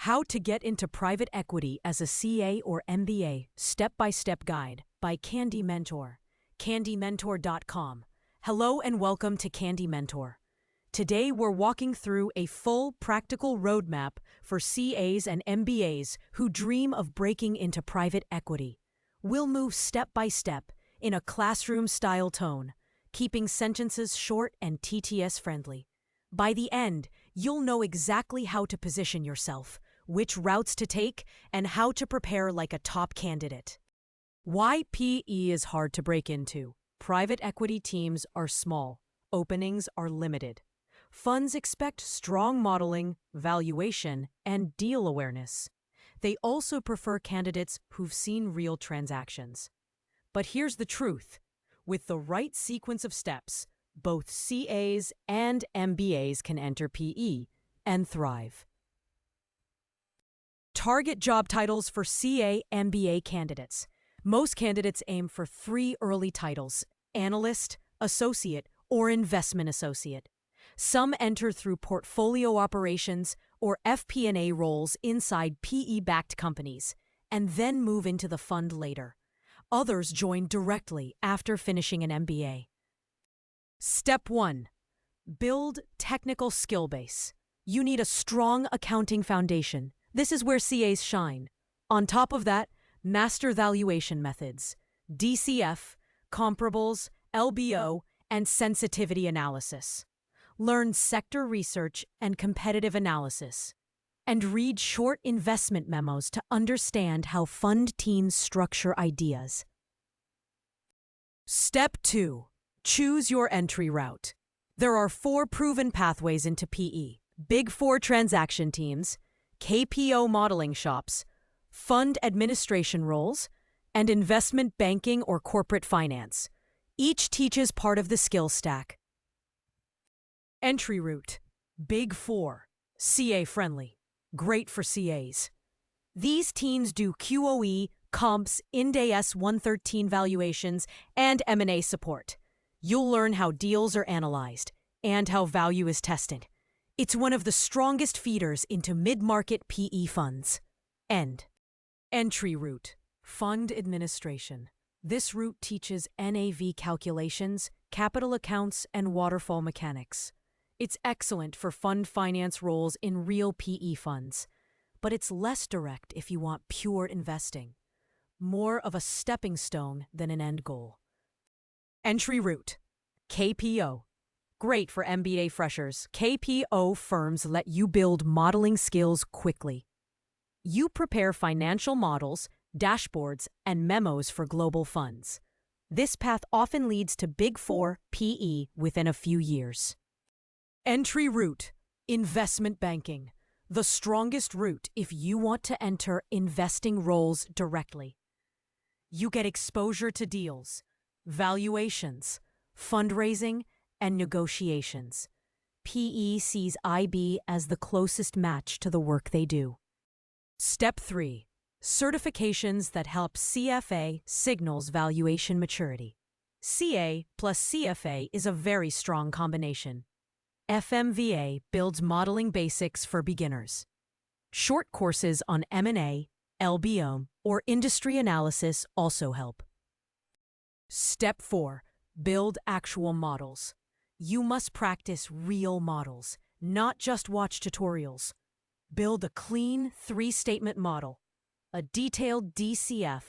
How to Get into Private Equity as a CA or MBA Step-by-Step Guide by Candimentor. Candimentor.com. Hello and welcome to Candimentor. Today we're walking through a full practical roadmap for CAs and MBAs who dream of breaking into private equity. We'll move step by step in a classroom-style tone, keeping sentences short and TTS-friendly. By the end, you'll know exactly how to position yourself, which routes to take, and how to prepare like a top candidate. Why PE is hard to break into. Private equity teams are small. Openings are limited. Funds expect strong modeling, valuation, and deal awareness. They also prefer candidates who've seen real transactions. But here's the truth. With the right sequence of steps, both CAs and MBAs can enter PE and thrive. Target job titles for CA MBA candidates. Most candidates aim for 3 early titles: analyst, associate, or investment associate. Some enter through portfolio operations or FP&A roles inside PE-backed companies, and then move into the fund later. Others join directly after finishing an MBA. Step 1. Build technical skill base. You need a strong accounting foundation. This is where CAs shine. On top of that, master valuation methods, DCF, comparables, LBO, and sensitivity analysis. Learn sector research and competitive analysis. And read short investment memos to understand how fund teams structure ideas. Step 2. Choose your entry route. There are 4 proven pathways into PE: Big 4 transaction teams, KPO modeling shops, fund administration roles, and investment banking or corporate finance. Each teaches part of the skill stack. Entry route: Big 4, CA-friendly, great for CAs. These teams do QOE, comps, Ind AS 113 valuations, and M&A support. You'll learn how deals are analyzed and how value is tested. It's one of the strongest feeders into mid-market PE funds. Entry route: Fund administration. This route teaches NAV calculations, capital accounts, and waterfall mechanics. It's excellent for fund finance roles in real PE funds, but it's less direct if you want pure investing. More of a stepping stone than an end goal. Entry route: KPO. Great for MBA freshers. KPO firms let you build modeling skills quickly. You prepare financial models, dashboards, and memos for global funds. This path often leads to Big 4 PE within a few years. Entry route: Investment banking. The strongest route if you want to enter investing roles directly. You get exposure to deals, valuations, fundraising, and negotiations. PE sees IB as the closest match to the work they do. Step 3. Certifications that help CFA signals valuation maturity. CA plus CFA is a very strong combination. FMVA builds modeling basics for beginners. Short courses on M&A, LBO, or industry analysis also help. Step 4. Build actual models. You must practice real models, not just watch tutorials. Build a clean 3-statement model, a detailed DCF,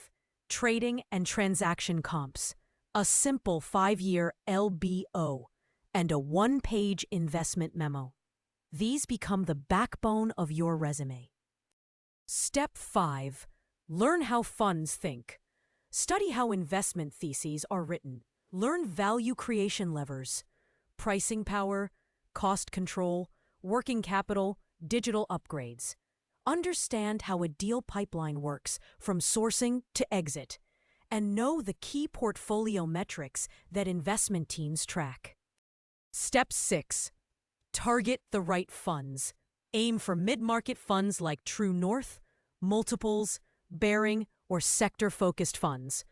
trading and transaction comps, a simple 5-year LBO, and a 1-page investment memo. These become the backbone of your resume. Step 5. Learn how funds think. Study how investment theses are written. Learn value creation levers, pricing power, cost control, working capital, digital upgrades. Understand how a deal pipeline works from sourcing to exit, and know the key portfolio metrics that investment teams track. Step 6. Target the right funds. Aim for mid-market funds like True North, Multiples, Bearing, or sector-focused funds.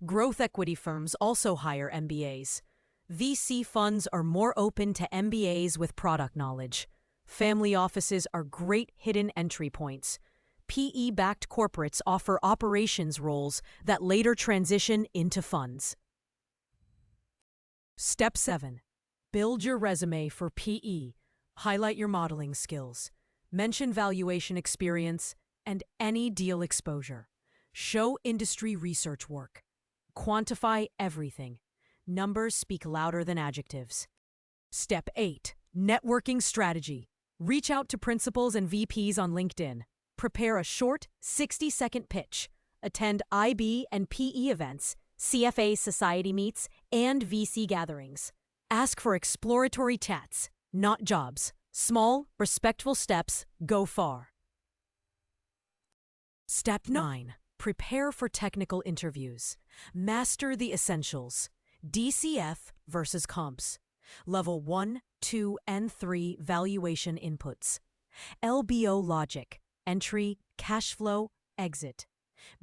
Growth equity firms also hire MBAs. VC funds are more open to MBAs with product knowledge. Family offices are great hidden entry points. PE-backed corporates offer operations roles that later transition into funds. Step 7. Build your resume for PE. Highlight your modeling skills. Mention valuation experience and any deal exposure. Show industry research work. Quantify everything. Numbers speak louder than adjectives. Step 8. Networking strategy. Reach out to principals and VPs on LinkedIn. Prepare a short, 60-second pitch. Attend IB and PE events, CFA society meets, and VC gatherings. Ask for exploratory chats, not jobs. Small, respectful steps go far. Step 9. Prepare for technical interviews. Master the essentials. DCF versus comps. Level 1, 2, and 3 valuation inputs. LBO logic. Entry, cash flow, exit.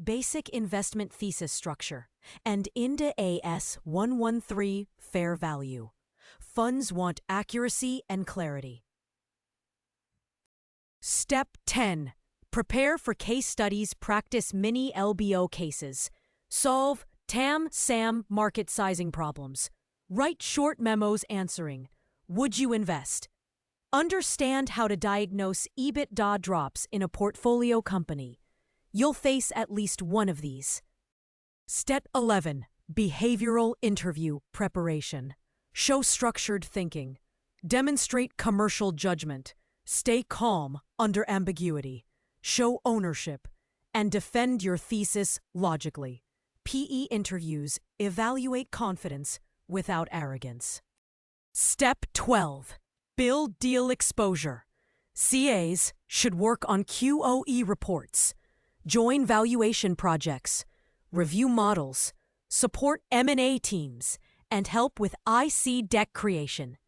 Basic investment thesis structure. And INDA AS 113 fair value. Funds want accuracy and clarity. Step 10. Prepare for case studies, practice mini LBO cases. Solve TAM, SAM market sizing problems. Write short memos answering, would you invest? Understand how to diagnose EBITDA drops in a portfolio company. You'll face at least one of these. Step 11. Behavioral interview preparation. Show structured thinking. Demonstrate commercial judgment. Stay calm under ambiguity. Show ownership. And defend your thesis logically. PE interviews evaluate confidence without arrogance. Step 12. Build deal exposure. CAs should work on QOE reports. Join valuation projects. Review models. Support M&A teams. And help with IC deck creation.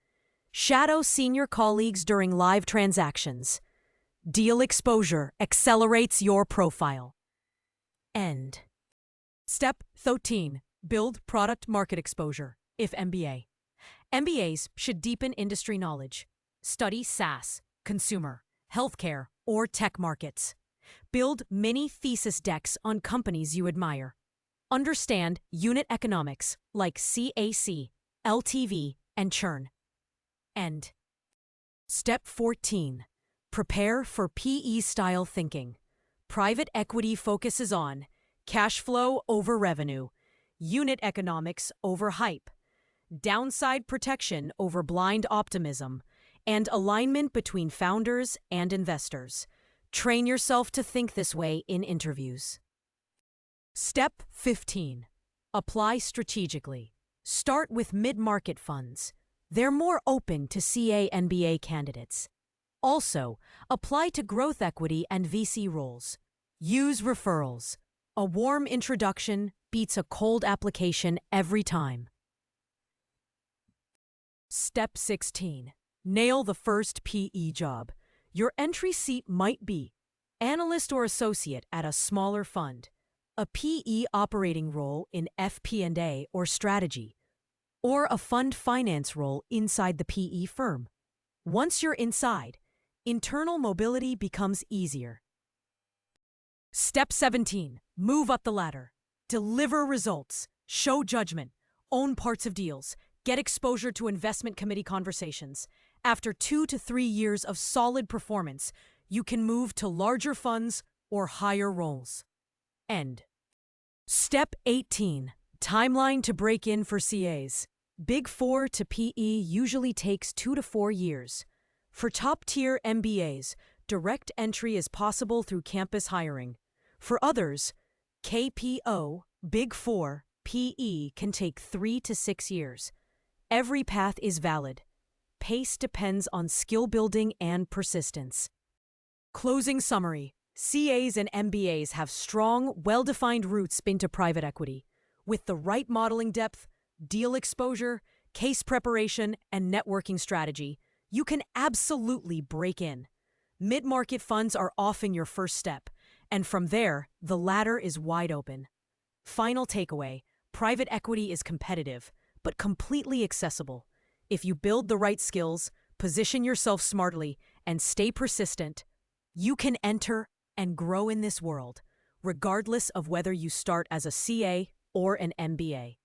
Shadow senior colleagues during live transactions. Deal exposure accelerates your profile. End. Step 13. Build product market exposure, if MBA. MBAs should deepen industry knowledge. Study SaaS, consumer, healthcare, or tech markets. Build mini thesis decks on companies you admire. Understand unit economics like CAC, LTV, and churn. End. Step 14. Prepare for PE-style thinking. Private equity focuses on cash flow over revenue, unit economics over hype, downside protection over blind optimism, and alignment between founders and investors. Train yourself to think this way in interviews. Step 15. Apply strategically. Start with mid-market funds. They're more open to CA and MBA candidates. Also, apply to growth equity and VC roles. Use referrals. A warm introduction beats a cold application every time. Step 16. Nail the first PE job. Your entry seat might be analyst or associate at a smaller fund, a PE operating role in FP&A or strategy, or a fund finance role inside the PE firm. Once you're inside, internal mobility becomes easier. Step 17. Move up the ladder. Deliver results. Show judgment. Own parts of deals. Get exposure to investment committee conversations. After 2 to 3 years of solid performance, you can move to larger funds or higher roles. End. Step 18. Timeline to break in for CAs. Big 4 to PE usually takes 2 to 4 years. For top-tier MBAs, direct entry is possible through campus hiring. For others, KPO, Big 4, PE can take 3 to 6 years. Every path is valid. Pace depends on skill building and persistence. Closing summary. CAs and MBAs have strong, well-defined routes into private equity. With the right modeling depth, deal exposure, case preparation, and networking strategy, you can absolutely break in. Mid-market funds are often your first step, and from there, the ladder is wide open. Final takeaway, private equity is competitive, but completely accessible. If you build the right skills, position yourself smartly, and stay persistent, you can enter and grow in this world, regardless of whether you start as a CA or an MBA.